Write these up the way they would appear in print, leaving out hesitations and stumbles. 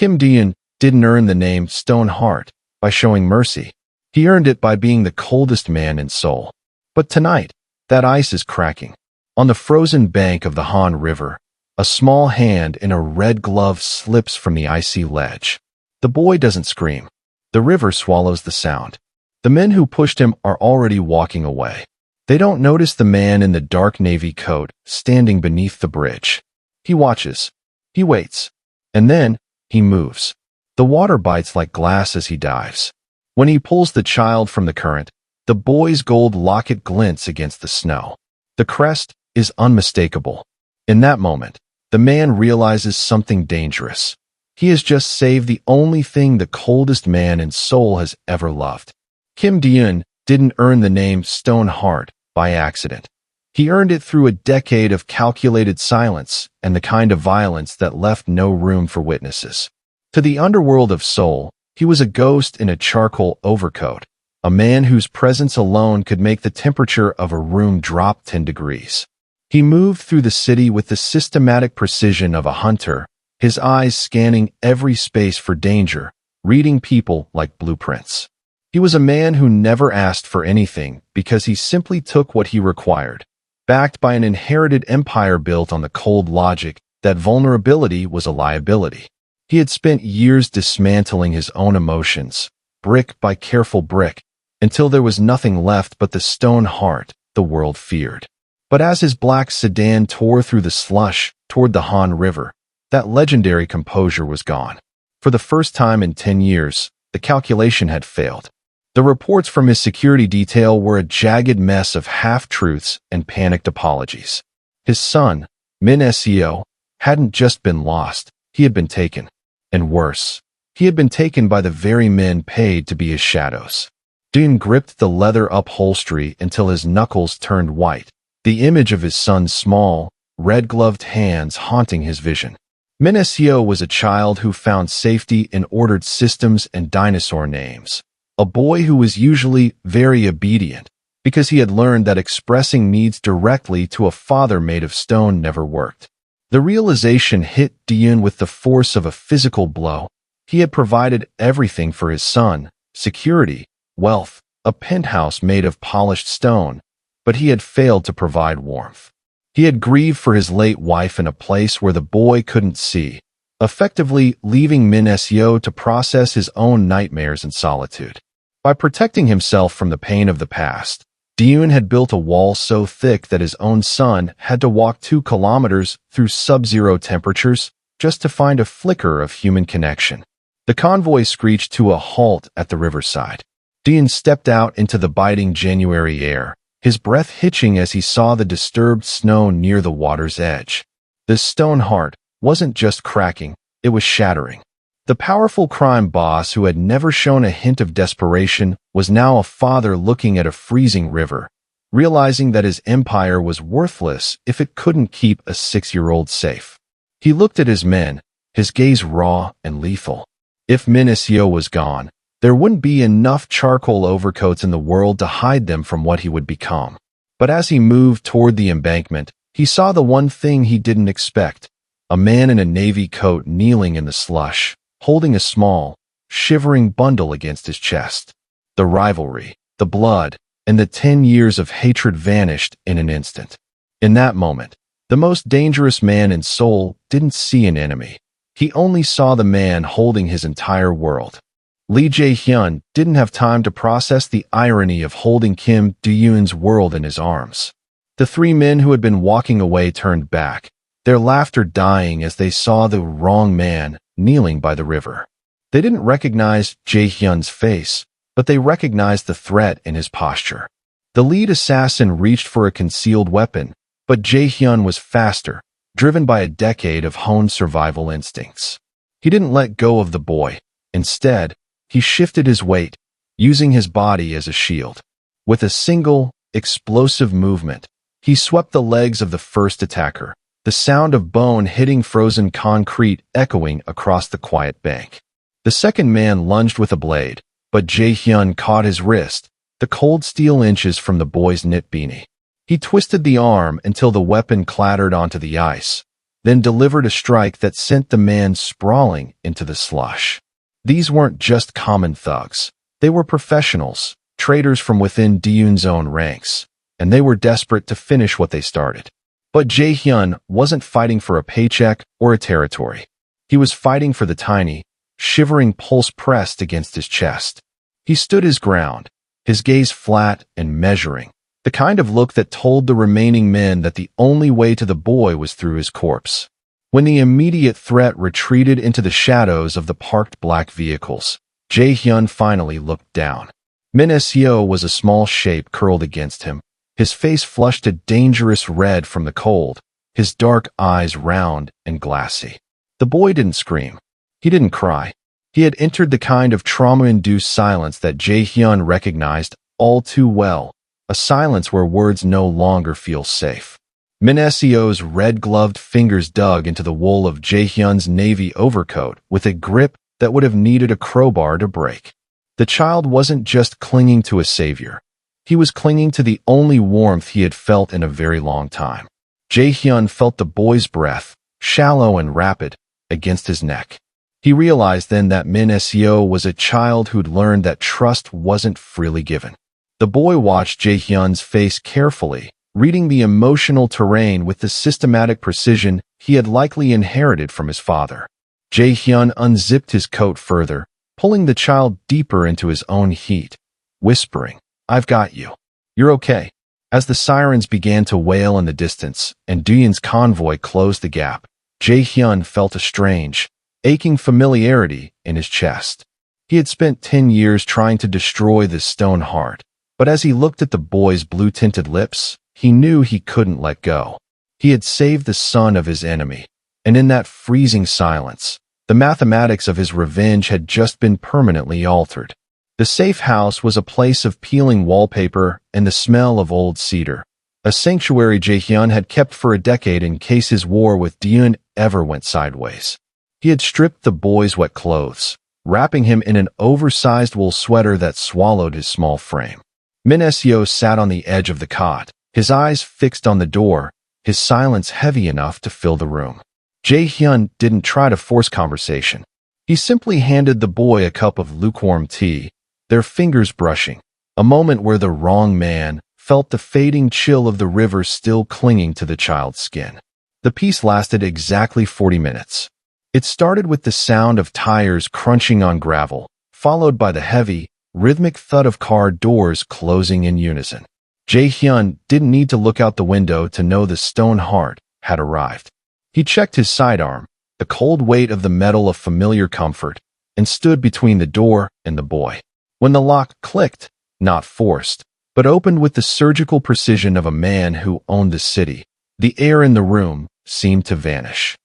Kim Deon didn't earn the name Stone Heart by showing mercy. He earned it by being the coldest man in Seoul. But tonight, that ice is cracking. On the frozen bank of the Han River, a small hand in a red glove slips from the icy ledge. The boy doesn't scream. The river swallows the sound. The men who pushed him are already walking away. They don't notice the man in the dark navy coat standing beneath the bridge. He watches. He waits. And then, he moves. The water bites like glass as he dives. When he pulls the child from the current, the boy's gold locket glints against the snow. The crest is unmistakable. In that moment, the man realizes something dangerous. He has just saved the only thing the coldest man in Seoul has ever loved. Kim Deon didn't earn the name Stone Heart by accident. He earned it through a decade of calculated silence and the kind of violence that left no room for witnesses. To the underworld of Seoul, he was a ghost in a charcoal overcoat, a man whose presence alone could make the temperature of a room drop 10 degrees. He moved through the city with the systematic precision of a hunter, his eyes scanning every space for danger, reading people like blueprints. He was a man who never asked for anything because he simply took what he required, backed by an inherited empire built on the cold logic that vulnerability was a liability. He had spent years dismantling his own emotions, brick by careful brick, until there was nothing left but the stone heart the world feared. But as his black sedan tore through the slush toward the Han River, that legendary composure was gone. For the first time in 10 years, the calculation had failed. The reports from his security detail were a jagged mess of half-truths and panicked apologies. His son, Min Seo, hadn't just been lost, he had been taken. And worse, he had been taken by the very men paid to be his shadows. Dean gripped the leather upholstery until his knuckles turned white, the image of his son's small, red-gloved hands haunting his vision. Min Seo was a child who found safety in ordered systems and dinosaur names. A boy who was usually very obedient, because he had learned that expressing needs directly to a father made of stone never worked. The realization hit Deon with the force of a physical blow. He had provided everything for his son: security, wealth, a penthouse made of polished stone, but he had failed to provide warmth. He had grieved for his late wife in a place where the boy couldn't see, effectively leaving Min Seo to process his own nightmares in solitude. By protecting himself from the pain of the past, Deon had built a wall so thick that his own son had to walk 2 kilometers through sub-zero temperatures just to find a flicker of human connection. The convoy screeched to a halt at the riverside. Deon stepped out into the biting January air, his breath hitching as he saw the disturbed snow near the water's edge. The stone heart wasn't just cracking, it was shattering. The powerful crime boss who had never shown a hint of desperation was now a father looking at a freezing river, realizing that his empire was worthless if it couldn't keep a 6-year-old safe. He looked at his men, his gaze raw and lethal. If Min Seo was gone, there wouldn't be enough charcoal overcoats in the world to hide them from what he would become. But as he moved toward the embankment, he saw the one thing he didn't expect: a man in a navy coat kneeling in the slush, holding a small, shivering bundle against his chest. The rivalry, the blood, and the 10 years of hatred vanished in an instant. In that moment, the most dangerous man in Seoul didn't see an enemy. He only saw the man holding his entire world. Lee Jae-hyun didn't have time to process the irony of holding Kim Do-yoon's world in his arms. The 3 men who had been walking away turned back, their laughter dying as they saw the wrong man kneeling by the river. They didn't recognize Jae-hyun's face, but they recognized the threat in his posture. The lead assassin reached for a concealed weapon, but Jae-hyun was faster, driven by a decade of honed survival instincts. He didn't let go of the boy. Instead, he shifted his weight, using his body as a shield. With a single, explosive movement, he swept the legs of the first attacker, the sound of bone hitting frozen concrete echoing across the quiet bank. The second man lunged with a blade, but Jae-hyun caught his wrist, the cold steel inches from the boy's knit beanie. He twisted the arm until the weapon clattered onto the ice, then delivered a strike that sent the man sprawling into the slush. These weren't just common thugs. They were professionals, traitors from within Dyun's own ranks, and they were desperate to finish what they started. But Jae-hyun wasn't fighting for a paycheck or a territory. He was fighting for the tiny, shivering pulse pressed against his chest. He stood his ground, his gaze flat and measuring, the kind of look that told the remaining men that the only way to the boy was through his corpse. When the immediate threat retreated into the shadows of the parked black vehicles, Jae-hyun finally looked down. Min Seo was a small shape curled against him, his face flushed a dangerous red from the cold, his dark eyes round and glassy. The boy didn't scream. He didn't cry. He had entered the kind of trauma-induced silence that Jae-hyun recognized all too well, a silence where words no longer feel safe. Min Seo's red-gloved fingers dug into the wool of Jae-hyun's navy overcoat with a grip that would have needed a crowbar to break. The child wasn't just clinging to a savior. He was clinging to the only warmth he had felt in a very long time. Jae-hyun felt the boy's breath, shallow and rapid, against his neck. He realized then that Min Seo was a child who'd learned that trust wasn't freely given. The boy watched Jae-hyun's face carefully, reading the emotional terrain with the systematic precision he had likely inherited from his father. Jae-hyun unzipped his coat further, pulling the child deeper into his own heat, whispering, "I've got you. You're okay." As the sirens began to wail in the distance and Duyun's convoy closed the gap, Jae-hyun felt a strange, aching familiarity in his chest. He had spent 10 years trying to destroy this stone heart, but as he looked at the boy's blue-tinted lips, he knew he couldn't let go. He had saved the son of his enemy, and in that freezing silence, the mathematics of his revenge had just been permanently altered. The safe house was a place of peeling wallpaper and the smell of old cedar, a sanctuary Jae-hyun had kept for a decade in case his war with Duyun ever went sideways. He had stripped the boy's wet clothes, wrapping him in an oversized wool sweater that swallowed his small frame. Min Seo sat on the edge of the cot, his eyes fixed on the door, his silence heavy enough to fill the room. Jae-hyun didn't try to force conversation. He simply handed the boy a cup of lukewarm tea, their fingers brushing, a moment where the wrong man felt the fading chill of the river still clinging to the child's skin. The peace lasted exactly 40 minutes. It started with the sound of tires crunching on gravel, followed by the heavy, rhythmic thud of car doors closing in unison. Jae-hyun didn't need to look out the window to know the stone heart had arrived. He checked his sidearm, the cold weight of the metal of familiar comfort, and stood between the door and the boy. When the lock clicked, not forced, but opened with the surgical precision of a man who owned the city, the air in the room seemed to vanish.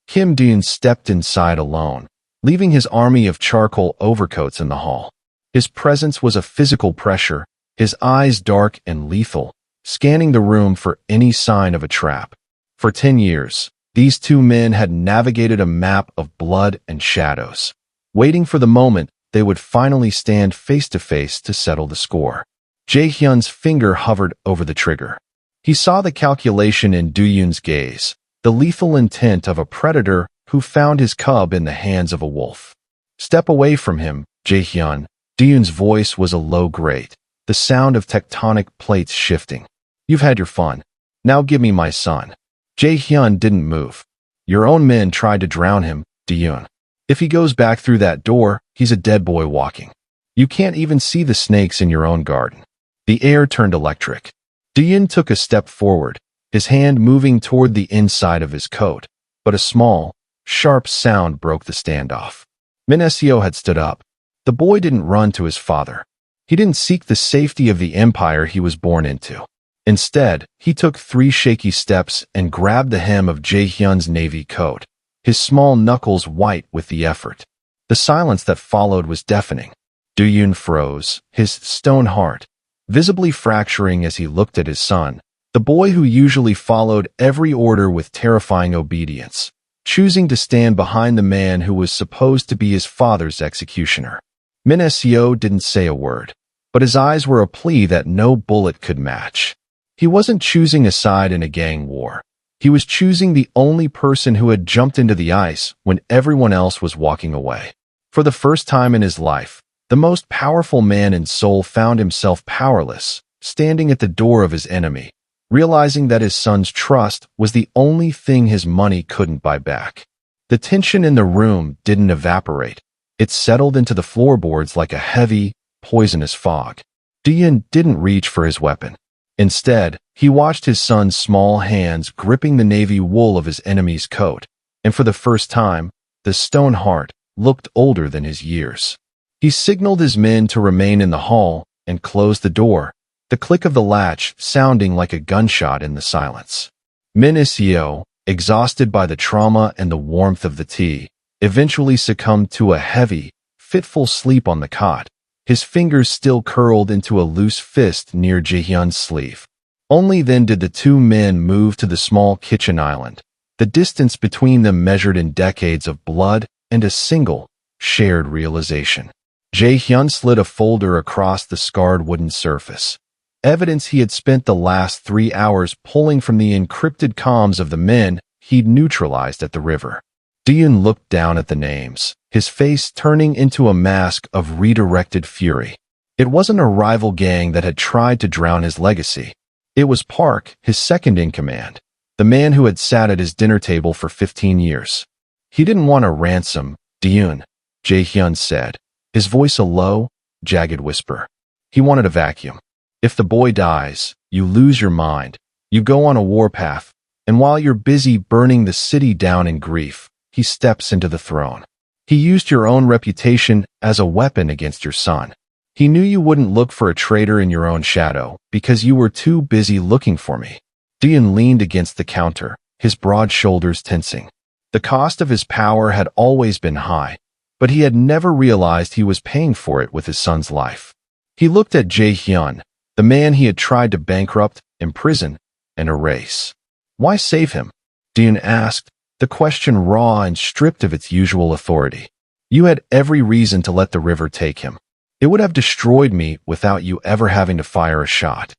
Kim Duyun stepped inside alone, leaving his army of charcoal overcoats in the hall. His presence was a physical pressure, his eyes dark and lethal, scanning the room for any sign of a trap. For 10 years, these two men had navigated a map of blood and shadows, waiting for the moment they would finally stand face to face to settle the score. Jae-hyun's finger hovered over the trigger. He saw the calculation in Duyun's gaze, the lethal intent of a predator who found his cub in the hands of a wolf. "Step away from him, Jae-hyun." Duyun's voice was a low grate, the sound of tectonic plates shifting. "You've had your fun. Now give me my son." Jae-hyun didn't move. "Your own men tried to drown him, Duyun. If he goes back through that door, he's a dead boy walking. You can't even see the snakes in your own garden." The air turned electric. Duyun took a step forward, his hand moving toward the inside of his coat, but a small, sharp sound broke the standoff. Min Seo had stood up. The boy didn't run to his father. He didn't seek the safety of the empire he was born into. Instead, he took 3 shaky steps and grabbed the hem of Jae-hyun's navy coat, his small knuckles white with the effort. The silence that followed was deafening. Duyun froze, his stone heart visibly fracturing as he looked at his son, the boy who usually followed every order with terrifying obedience, choosing to stand behind the man who was supposed to be his father's executioner. Min Seo didn't say a word, but his eyes were a plea that no bullet could match. He wasn't choosing a side in a gang war. He was choosing the only person who had jumped into the ice when everyone else was walking away. For the first time in his life, the most powerful man in Seoul found himself powerless, standing at the door of his enemy, realizing that his son's trust was the only thing his money couldn't buy back. The tension in the room didn't evaporate. It settled into the floorboards like a heavy, poisonous fog. Dian didn't reach for his weapon. Instead, he watched his son's small hands gripping the navy wool of his enemy's coat, and for the first time, the stone heart looked older than his years. He signaled his men to remain in the hall and closed the door, the click of the latch sounding like a gunshot in the silence. Minicio, exhausted by the trauma and the warmth of the tea, eventually succumbed to a heavy, fitful sleep on the cot, his fingers still curled into a loose fist near Jaehyun's sleeve. Only then did the two men move to the small kitchen island, the distance between them measured in decades of blood and a single, shared realization. Jaehyun slid a folder across the scarred wooden surface, evidence he had spent the last 3 hours pulling from the encrypted comms of the men he'd neutralized at the river. Dian looked down at the names, his face turning into a mask of redirected fury. It wasn't a rival gang that had tried to drown his legacy. It was Park, his second-in-command, the man who had sat at his dinner table for 15 years. He didn't want a ransom, Dian, Jaehyun said, his voice a low, jagged whisper. He wanted a vacuum. If the boy dies, you lose your mind, you go on a warpath, and while you're busy burning the city down in grief, he steps into the throne. He used your own reputation as a weapon against your son. He knew you wouldn't look for a traitor in your own shadow because you were too busy looking for me. Dian leaned against the counter, his broad shoulders tensing. The cost of his power had always been high, but he had never realized he was paying for it with his son's life. He looked at Jaehyun, the man he had tried to bankrupt, imprison, and erase. Why save him? Dian asked, the question raw and stripped of its usual authority. You had every reason to let the river take him. It would have destroyed me without you ever having to fire a shot.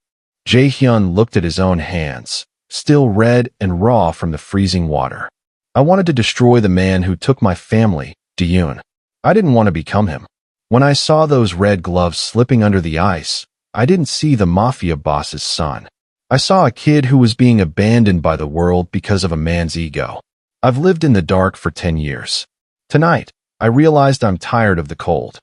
Jaehyun looked at his own hands, still red and raw from the freezing water. I wanted to destroy the man who took my family, Dian. I didn't want to become him. When I saw those red gloves slipping under the ice, I didn't see the Mafia boss's son. I saw a kid who was being abandoned by the world because of a man's ego. I've lived in the dark for 10 years. Tonight, I realized I'm tired of the cold.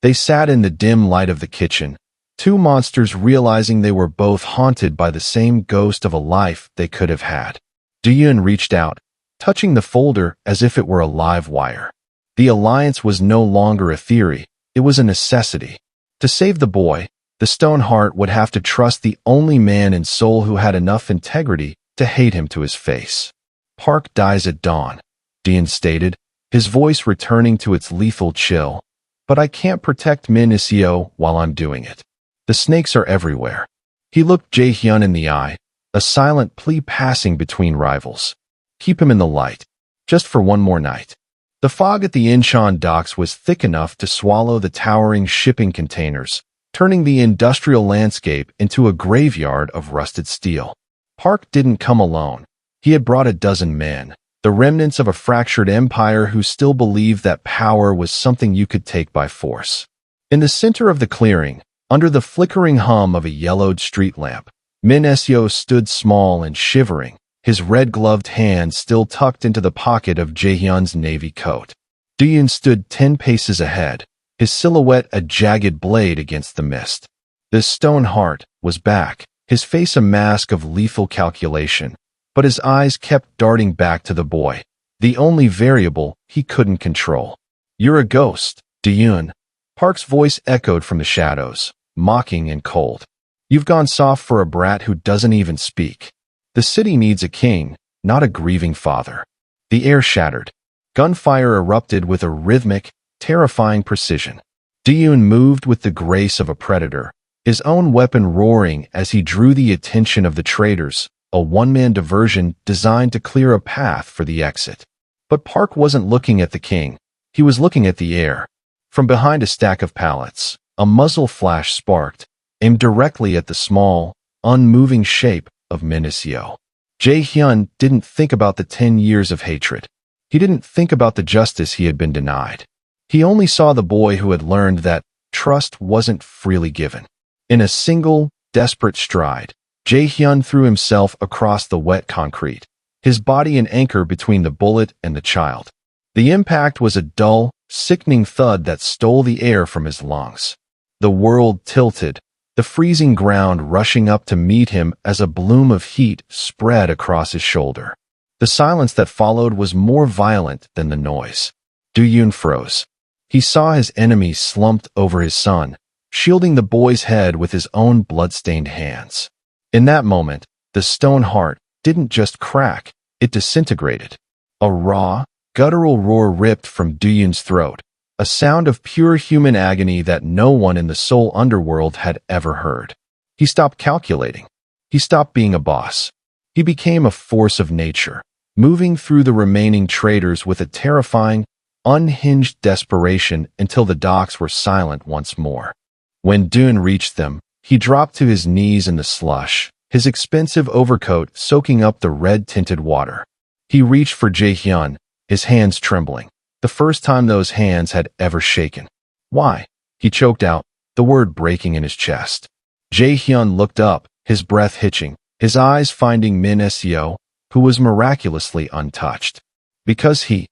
They sat in the dim light of the kitchen, two monsters realizing they were both haunted by the same ghost of a life they could have had. Dian reached out, touching the folder as if it were a live wire. The alliance was no longer a theory, it was a necessity. To save the boy, the Stoneheart would have to trust the only man in Seoul who had enough integrity to hate him to his face. Park dies at dawn, Dian stated, his voice returning to its lethal chill. But I can't protect Minicio while I'm doing it. The snakes are everywhere. He looked Jaehyun in the eye, a silent plea passing between rivals. Keep him in the light, just for one more night. The fog at the Incheon docks was thick enough to swallow the towering shipping containers, turning the industrial landscape into a graveyard of rusted steel. Park didn't come alone. He had brought a dozen men, the remnants of a fractured empire who still believed that power was something you could take by force. In the center of the clearing, under the flickering hum of a yellowed street lamp, Minicio stood small and shivering, his red-gloved hand still tucked into the pocket of Jaehyun's navy coat. Dian stood 10 paces ahead, his silhouette a jagged blade against the mist. The Stoneheart was back, his face a mask of lethal calculation, but his eyes kept darting back to the boy, the only variable he couldn't control. You're a ghost, Dian. Park's voice echoed from the shadows, mocking and cold. You've gone soft for a brat who doesn't even speak. The city needs a king, not a grieving father. The air shattered. Gunfire erupted with a rhythmic, terrifying precision. Dian moved with the grace of a predator, his own weapon roaring as he drew the attention of the traders, a one-man diversion designed to clear a path for the exit. But Park wasn't looking at the king. He was looking at the air. From behind a stack of pallets, a muzzle flash sparked, aimed directly at the small, unmoving shape of Minicio. Jae-hyun didn't think about the 10 years of hatred. He didn't think about the justice he had been denied. He only saw the boy who had learned that trust wasn't freely given. In a single, desperate stride, Jae-hyun threw himself across the wet concrete, his body an anchor between the bullet and the child. The impact was a dull, sickening thud that stole the air from his lungs. The world tilted, the freezing ground rushing up to meet him as a bloom of heat spread across his shoulder. The silence that followed was more violent than the noise. Do-yoon froze. He saw his enemy slumped over his son, shielding the boy's head with his own blood-stained hands. In that moment, the stone heart didn't just crack, it disintegrated. A raw, guttural roar ripped from Do-yoon's throat, a sound of pure human agony that no one in the Seoul underworld had ever heard. He stopped calculating. He stopped being a boss. He became a force of nature, moving through the remaining traitors with a terrifying, unhinged desperation until the docks were silent once more. When Do-yoon reached them, he dropped to his knees in the slush, his expensive overcoat soaking up the red-tinted water. He reached for Jae-hyun, his hands trembling, the first time those hands had ever shaken. "Why?" he choked out, the word breaking in his chest. Jae-hyun looked up, his breath hitching, his eyes finding Min Seo, who was miraculously untouched. "Because he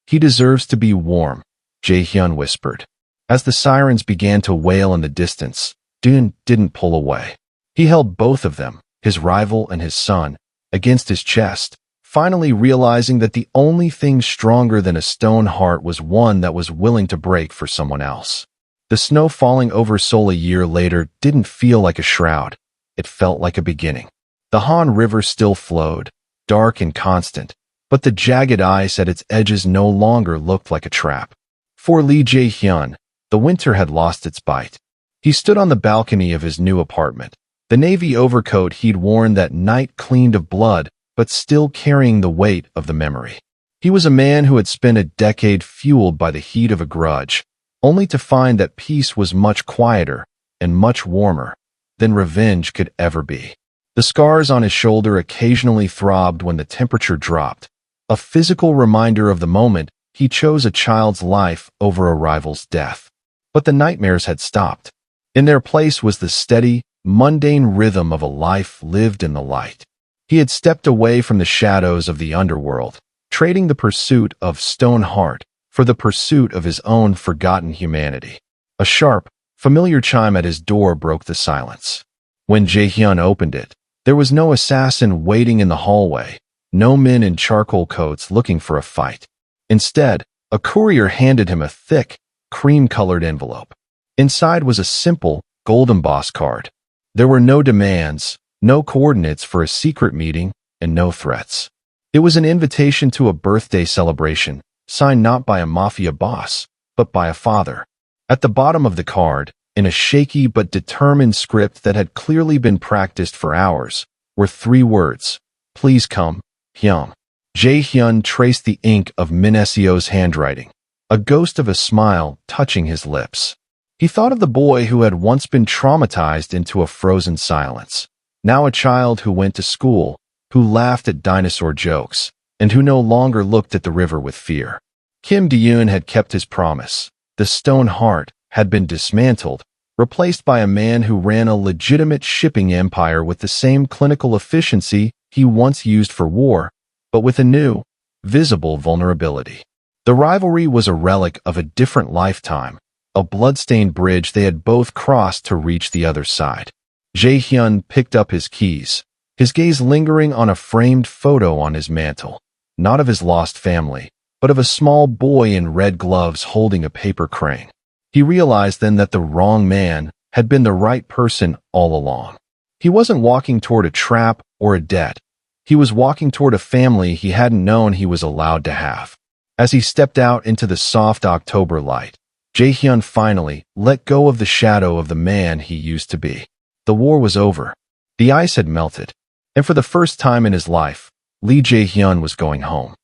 deserves to be warm," Jae-hyun whispered. As the sirens began to wail in the distance, Do-yoon didn't pull away. He held both of them, his rival and his son, against his chest, finally realizing that the only thing stronger than a stone heart was one that was willing to break for someone else. The snow falling over Seoul a year later didn't feel like a shroud. It felt like a beginning. The Han River still flowed, dark and constant, but the jagged ice at its edges no longer looked like a trap. For Lee Jae-hyun, the winter had lost its bite. He stood on the balcony of his new apartment, the navy overcoat he'd worn that night cleaned of blood, but still carrying the weight of the memory. He was a man who had spent a decade fueled by the heat of a grudge, only to find that peace was much quieter and much warmer than revenge could ever be. The scars on his shoulder occasionally throbbed when the temperature dropped, a physical reminder of the moment he chose a child's life over a rival's death. But the nightmares had stopped. In their place was the steady, mundane rhythm of a life lived in the light. He had stepped away from the shadows of the underworld, trading the pursuit of Stone Heart for the pursuit of his own forgotten humanity. A sharp, familiar chime at his door broke the silence. When Jae-hyun opened it, there was no assassin waiting in the hallway, no men in charcoal coats looking for a fight. Instead, a courier handed him a thick, cream-colored envelope. Inside was a simple, gold embossed card. There were no demands, no coordinates for a secret meeting, and no threats. It was an invitation to a birthday celebration, signed not by a mafia boss, but by a father. At the bottom of the card, in a shaky but determined script that had clearly been practiced for hours, were 3 words: "Please come, Hyun." Jae-hyun traced the ink of Min Seo's handwriting, a ghost of a smile touching his lips. He thought of the boy who had once been traumatized into a frozen silence, now a child who went to school, who laughed at dinosaur jokes, and who no longer looked at the river with fear. Kim Do-yoon had kept his promise. The Stone Heart had been dismantled, replaced by a man who ran a legitimate shipping empire with the same clinical efficiency he once used for war, but with a new, visible vulnerability. The rivalry was a relic of a different lifetime, a blood-stained bridge they had both crossed to reach the other side. Jae-hyun picked up his keys, his gaze lingering on a framed photo on his mantle, not of his lost family, but of a small boy in red gloves holding a paper crane. He realized then that the wrong man had been the right person all along. He wasn't walking toward a trap or a debt. He was walking toward a family he hadn't known he was allowed to have. As he stepped out into the soft October light, Jae-hyun finally let go of the shadow of the man he used to be. The war was over. The ice had melted. And for the first time in his life, Lee Jae-hyun was going home.